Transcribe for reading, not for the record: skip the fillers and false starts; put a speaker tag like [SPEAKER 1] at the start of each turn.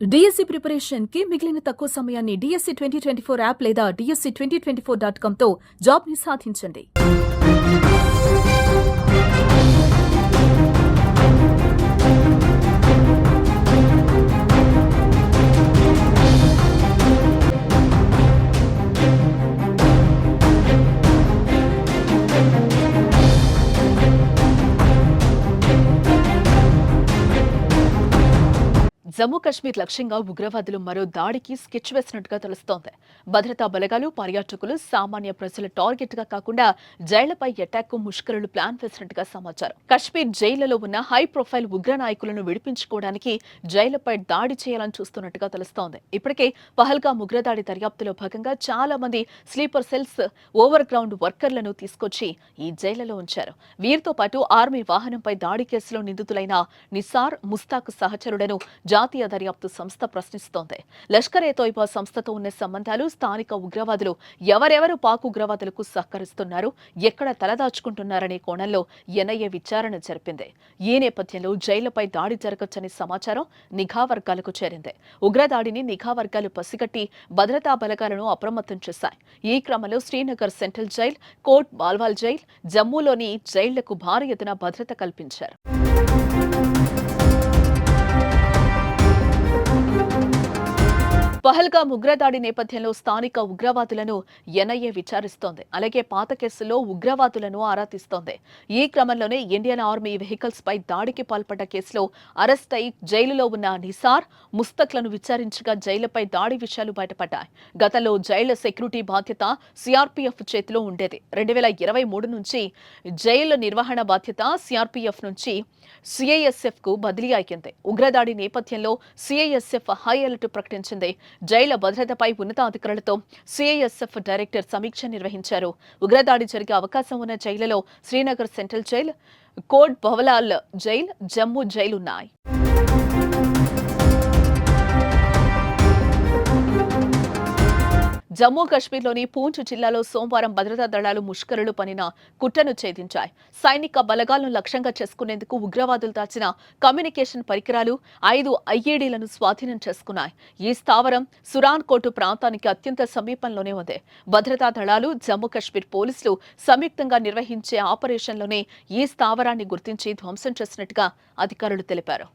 [SPEAKER 1] DSC preparation కి మిగిలిన తక్కువ సమయాన్ని డిఎస్సి 2024 యాప్ లేదా DSC2024.com తో జాబ్ ని సాధించండి. జమ్మూ కశ్మీర్ లక్ష్యంగా ఉగ్రవాదులు మరో దాడికి స్కెచ్ వేసినట్టుగా తెలుస్తోంది. భద్రతా బలగాలు, పర్యాటకులు, సామాన్య ప్రజల టార్గెట్ గా కాకుండా జైళ్లపై అటాక్ కు ముష్కరులు ప్లాన్ వేసినట్టుగా సమాచారం. కశ్మీర్ జైళ్లలో ఉన్న హై ప్రొఫైల్ ఉగ్ర నాయకులను విడిపించుకోవడానికి జైళ్లపై దాడి చేయాలని చూస్తున్నట్టుగా తెలుస్తోంది. ఇప్పటికే పహల్గామ్ ఉగ్రదాడి దర్యాప్తులో భాగంగా చాలా మంది స్లీపర్ సెల్స్, ఓవర్ గ్రౌండ్ వర్కర్లను తీసుకొచ్చి ఈ జైళ్లలో ఉంచారు. వీరితో పాటు ఆర్మీ వాహనంపై దాడి కేసులో నిందితులైన నిసార్, ముస్తాక్ సహచరులను జాతీయ దర్యాప్తు సంస్థ ప్రశ్నిస్తోంది. లష్కర్-ఏ-తోయిబా సంస్థతో ఉన్న సంబంధాలు, స్థానిక ఉగ్రవాదులు ఎవరెవరు పాక్ ఉగ్రవాదులకు సహకరిస్తున్నారు, ఎక్కడ తలదాచుకుంటున్నారనే కోణంలో ఎన్ఐఏ విచారణ జరిపింది. ఈ నేపథ్యంలో జైళ్లపై దాడి జరగొచ్చని సమాచారం నిఘా వర్గాలకు చేరింది. ఉగ్రదాడిని నిఘా వర్గాలు పసిగట్టి భద్రతా బలగాలను అప్రమత్తం చేశాయి. ఈ క్రమంలో Srinagar central jail, Kot Balwal jail, జమ్మూలోని జైళ్లకు భారీ ఎత్తున భద్రత కల్పించారు. పహల్గామ్ ఉగ్రదాడి నేపథ్యంలో స్థానిక ఉగ్రవాదులను ఎన్ఐఏ విచారిస్తోంది. అలాగే పాత కేసుల్లో ఉగ్రవాదులను ఆరా తీస్తోంది. ఈ క్రమంలోనే ఇండియన్ ఆర్మీ వెహికల్స్ పై దాడికి పాల్పడ్డ కేసులో అరెస్ట్ అయి జైలులో ఉన్న నిసార్, ముస్తక్లను విచారించగా జైలుపై దాడి విషయాలు బయటపడ్డాయి. గతంలో జైళ్ల సెక్యూరిటీ బాధ్యత సిఆర్పీఎఫ్ చేతిలో ఉండేది. 2023 నుంచి జైళ్ల నిర్వహణ బాధ్యత సిఆర్పీఎఫ్ నుంచి సిఐఎస్ఎఫ్ కు బదిలీ అయ్యింది. ఉగ్రదాడి నేపథ్యంలో సిఐఎస్ఎఫ్ హై అలర్ట్ ప్రకటించింది. జైళ్ల భద్రతపై ఉన్నతాధికారులతో సిఐఎస్ఎఫ్ డైరెక్టర్ సమీక్ష నిర్వహించారు. ఉగ్రదాడి జరిగే అవకాశం ఉన్న జైళ్లలో Srinagar central jail, Kot Bahlal jail, Jammu jail ఉన్నాయి. జమ్మూ కశ్మీర్లోని పూంచ్ జిల్లాలో సోమవారం భద్రతా దళాలు ముష్కరులు పనిన కుట్రను ఛేదించాయి. సైనిక బలగాలను లక్ష్యంగా చేసుకునేందుకు ఉగ్రవాదులు దాచిన కమ్యూనికేషన్ పరికరాలు, 5 ఐఈడీలను స్వాధీనం చేసుకున్నాయి. ఈ స్థావరం సురాన్ కోటు ప్రాంతానికి అత్యంత సమీపంలోనే ఉంది. భద్రతా దళాలు, జమ్మూ కశ్మీర్ పోలీసులు సంయుక్తంగా నిర్వహించే ఆపరేషన్లోనే ఈ స్థావరాన్ని గుర్తించి ధ్వంసం చేసినట్టుగా అధికారులు తెలిపారు.